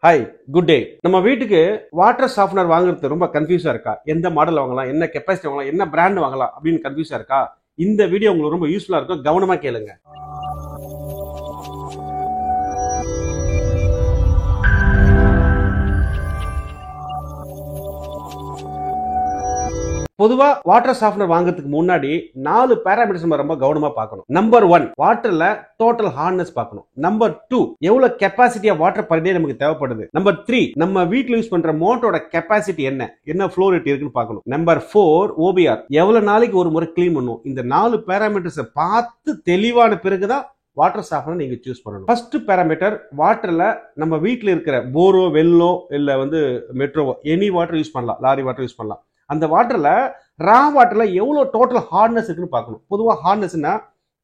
Hi, good day. நம்ம வீட்டுக்கு water softener வாங்குறது ரொம்ப கன்ஃபியூஸா இருக்கா? எந்த மாடல் வாங்கலாம், என்ன கெப்பாசிட்டி வாங்கலாம், என்ன பிராண்ட் வாங்கலாம் அப்படின்னு கன்ஃபியூஸா இருக்கா? இந்த வீடியோ உங்களுக்கு ரொம்ப யூஸ்ஃபுல்லா இருக்கும். கவனமா கேளுங்க. பொதுவா வாட்டர் சாஃப்ட்னர் வாங்குறதுக்கு முன்னாடி 4 பேராமீட்டர்ஸ் நம்ம ரொம்ப கவனமா பார்க்கணும். நம்பர் 1, வாட்டர்ல டோட்டல் ஹார்ட்னஸ் பார்க்கணும். நம்பர் 2, எவ்வளவு capacity of water per day நமக்கு தேவைப்படுது. நம்பர் 3, நம்ம வீட்ல யூஸ் பண்ற மோட்டரோட கெப்பாசிட்டி என்ன ஃப்ளோ ரேட் இருக்குன்னு பார்க்கணும். நம்பர் 4, OBR எவ்வளவு நாளைக்கு ஒரு முறை கிளீன் பண்ணும். இந்த 4 பேராமீட்டர்ஸ் பார்த்து தெளிவான பிறகுதான் வாட்டர் சாஃப்ட்னர் நீங்க சூஸ் பண்ணணும். ஃபர்ஸ்ட் பேராமீட்டர், வாட்டர்ல நம்ம வீட்ல இருக்கிற போரோ, வெல்லோ இல்ல மெட்ரோவோ எனி வாட்டர் யூஸ் பண்ணலாம், லாரி வாட்டர் யூஸ் பண்ணலாம். அந்த வாட்டர்ல ரா வாட்டர்ல எவ்வளவு டோட்டல் ஹார்ட்னஸ் இருக்குன்னு பார்க்கணும். பொதுவா ஹார்ட்னஸ்னா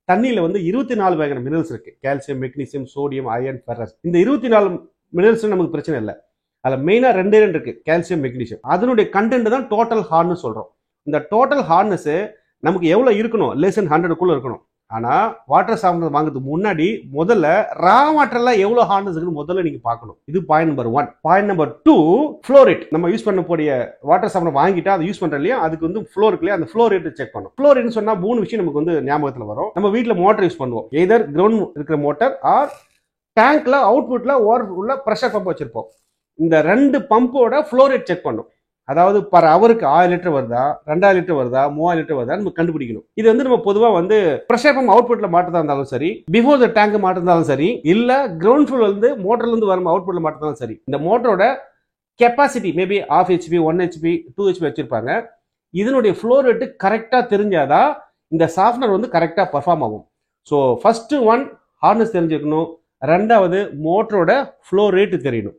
தண்ணியில 24 வகையான மினரல்ஸ் இருக்கு. Calcium, magnesium, sodium, iron, ferrous. இந்த 24 மினரல்ஸ் நமக்கு பிரச்சனை இல்லை. அதுல மெயினா ரெண்டு இருக்கு, கால்சியம், மெக்னீசியம். அதனுடைய கண்டென்ட் தான் டோட்டல் ஹார்ட்னஸ் சொல்றோம். இந்த டோட்டல் ஹார்ட்னஸ் நமக்கு எவ்வளவு இருக்கணும், லெஸ் than 100 இருக்கணும். ஆனா வாட்டர் சாஃப்ட்னர் வாங்குறதுக்கு முன்னாடி முதல்ல ரா வாட்டர்ல எவ்வளவு ஹார்ட்னஸ் இருக்குன்னு முதல்ல நீங்க பார்க்கணும். இது point number 1. Point number 2, flow rate. நம்ம யூஸ் பண்ண போடிய வாட்டர் சாஃப்ட்னர் வாங்கிட்டா அதை யூஸ் பண்றோம் இல்லையா, அதுக்கு ஃப்ளோ இருக்கு இல்லையா, அந்த ஃப்ளோ ரேட் செக் பண்ணும். ஃப்ளோ ரேட்னு சொன்னா 3 விஷயம் நமக்கு ஞாபகத்துல வரும். நம்ம வீட்ல மோட்டர் யூஸ் பண்ணுவோம். எதர் கிரவுண்ட் இருக்கிற மோட்டர் ஆர் டேங்க்ல அவுட்புட்ல உள்ள பிரஷர் பம்ப் வச்சிருப்போம். இந்த 2 பம்போட ஃப்ளோ ரேட் செக் பண்ணும். அதாவது பர் அவருக்கு 1000 லிட்டர் வருதா, 2000 லிட்டர் வருதா, 3000 லிட்டர் வருதா நம்ம கண்டுபிடிக்கணும். இது நம்ம பொதுவா பிரஷர் பம்ப் அவுட்புட்ல மாட்டதா இருந்தாலும் சரி, பிஃபோர் த டேங்க் மாட்டதாலும் சரி, இல்ல கிரவுண்ட் ஃப்ளோர்ல மோட்டர்ல இருந்து வரும் அவுட்புட்ல மாட்டதாலும் சரி, இந்த மோட்டரோட capacity maybe 1/2 HP, 1 HP, 2 HP வச்சிருப்பாங்க. இதனுடைய ஃப்ளோ ரேட் கரெக்டா தெரிஞ்சாதான் இந்த சாஃப்ட்னர் கரெக்டா பர்ஃபார்ம் ஆகும். ஸோ ஃபர்ஸ்ட் 1 ஹார்ட்னஸ் தெரிஞ்சுக்கணும். 2வது மோட்டரோட ஃப்ளோ ரேட் தெரியணும்.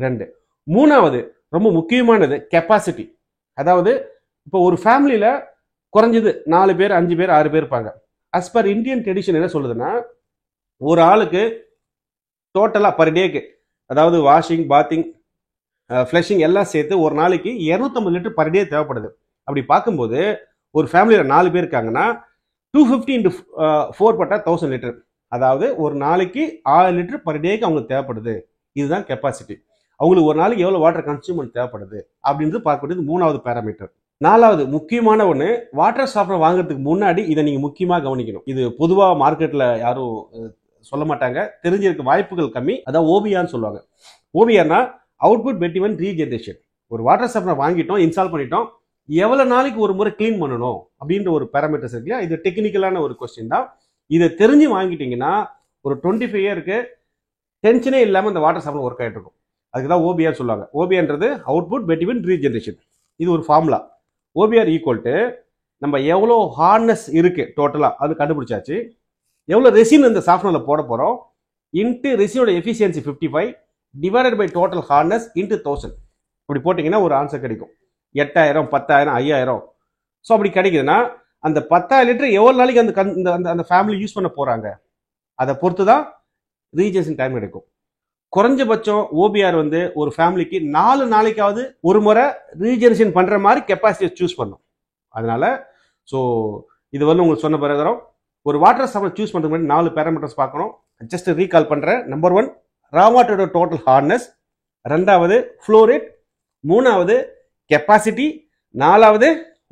2. 3வது ரொம்ப முக்கியமானது கெப்பாசிட்டி. அதாவது இப்போ ஒரு ஃபேமிலியில குறைஞ்சது 4 பேர், 5 பேர், 6 பேர் இருப்பாங்க. அஸ் பர் இந்தியன் ட்ரெடிஷன் என்ன சொல்லுதுன்னா, ஒரு ஆளுக்கு டோட்டலா பர் டேக்கு, அதாவது வாஷிங், பாத்திங், ஃபிளஷிங் எல்லாம் சேர்த்து ஒரு நாளைக்கு 250 லிட்டர் பர் டே தேவைப்படுது. அப்படி பார்க்கும்போது ஒரு ஃபேமிலியில 4 பேர் இருக்காங்கன்னா 250 into 4 பட்டா 1000 லிட்டர். அதாவது ஒரு நாளைக்கு 1000 லிட்டர் பர் டேக்கு அவங்களுக்கு தேவைப்படுது. இதுதான் கெப்பாசிட்டி. அவங்களுக்கு ஒரு நாளைக்கு எவ்வளவு வாட்டர் கன்சியூம் தேவைப்படுது அப்படின்றது பார்க்கக்கூடியது 3வது பேராமீட்டர். 4வது முக்கியமான ஒண்ணு, வாட்டர் சாஃப்ட்னர் வாங்குறதுக்கு முன்னாடி இதை நீங்க முக்கியமா கவனிக்கணும். இது பொதுவா மார்க்கெட்ல யாரும் சொல்ல மாட்டாங்க, தெரிஞ்சிருக்க வாய்ப்புகள் கம்மி. அதான் ஓபிஆர்னு சொல்லுவாங்க. ஓபிஆர்னா அவுட்புட் பெட்டிவன் ரீஜெனரேஷன். ஒரு வாட்டர் சாஃப்ட்னர் வாங்கிட்டோம், இன்ஸ்டால் பண்ணிட்டோம், எவ்வளவு நாளைக்கு ஒரு முறை கிளீன் பண்ணணும் அப்படின்ற ஒரு பேராமீட்டர்ஸ் இருக்கு. இது டெக்னிக்கலான ஒரு கொஸ்டின் தான். இதை தெரிஞ்சு வாங்கிட்டீங்கன்னா ஒரு 25 இயருக்கு டென்ஷனே இல்லாம இந்த வாட்டர் சாஃப்ட்னர் ஒர்க் ஆயிட்டு இருக்கும். அதுக்குதான் ஓபிஆர் சொல்லுவாங்க. ஓபிஆர்ன்றது அவுட்புட் பெட்டிவன் ரீஜெனரேஷன். இது ஒரு ஃபார்முலா. ஓபிஆர் ஈக்குவல் டு நம்ம எவ்வளோ ஹார்ட்னஸ் இருக்கு டோட்டலா அது கண்டுபிடிச்சாச்சு, எவ்வளோ ரெசின் இந்த சாஃப்ட்வேர்ல போட போறோம் இன்ட்டு ரெசினோட efficiency 55 divided by total hardness into 1000. இப்படி போட்டீங்கன்னா ஒரு ஆன்சர் கிடைக்கும். 8000, 10000, 5000. ஸோ அப்படி கிடைக்குதுன்னா அந்த 10,000 லிட்டர் எவ்வளவு நாளைக்கு அந்த ஃபேமிலி யூஸ் பண்ண போறாங்க அதை பொறுத்து தான் ரீஜெனரேஷன் டைம் எடுக்கும். குறைஞ்சபட்சம் ஓபிஆர் ஒரு ஃபேமிலிக்கு 4 நாளைக்காவது ஒரு முறை ரீஜெனரேஷன் பண்ற மாதிரி கெப்பாசிட்டியை சூஸ் பண்ணும். அதனால ஸோ இது உங்களுக்கு சொன்ன பிரகாரம் ஒரு வாட்டர் சாஃப்ட்னர் சூஸ் பண்றதுக்கு முன்னாடி 4 பேராமீட்டர்ஸ் பார்க்கணும். ஜஸ்ட் ரீகால் பண்றேன். நம்பர் 1, ரா வாட்டரோட டோட்டல் ஹார்ட்னஸ். 2வது ஃப்ளோ ரேட். 3வது கெப்பாசிட்டி. 4வது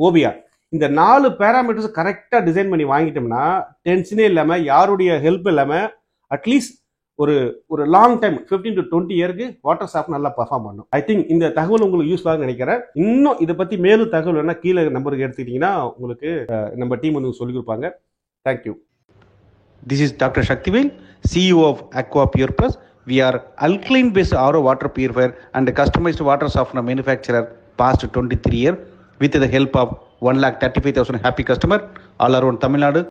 ஓபிஆர். இந்த 4 பேராமீட்டர்ஸ் கரெக்டா டிசைன் பண்ணி வாங்கிட்டோம்னா டென்ஷனே இல்லாம, யாருடைய ஹெல்ப் இல்லாம, அட்லீஸ்ட் ஒரு லாங் டைம் 15 to 20 இயருக்கு வாட்டர் சாஃப்ட் நல்லா பர்ஃபார்ம் பண்ணும். ஐ திங்க் இந்த தகவல் உங்களுக்கு யூஸ்ஃபுல்லாக நினைக்கிறேன். இன்னும் இதை பத்தி மேலும் தகவல் வேணா கீழே நம்பருக்கு எடுத்துக்கிட்டீங்கன்னா உங்களுக்கு நம்ம டீம் சொல்லிக் கொடுப்பாங்க. Thank you. This is Dr. Shaktivel, CEO of Aqua Pure Plus. We are alkaline based RO water purifier and a customized water softener manufacturer past 23 years with the help of 1,35,000 happy customer all around Tamil Nadu.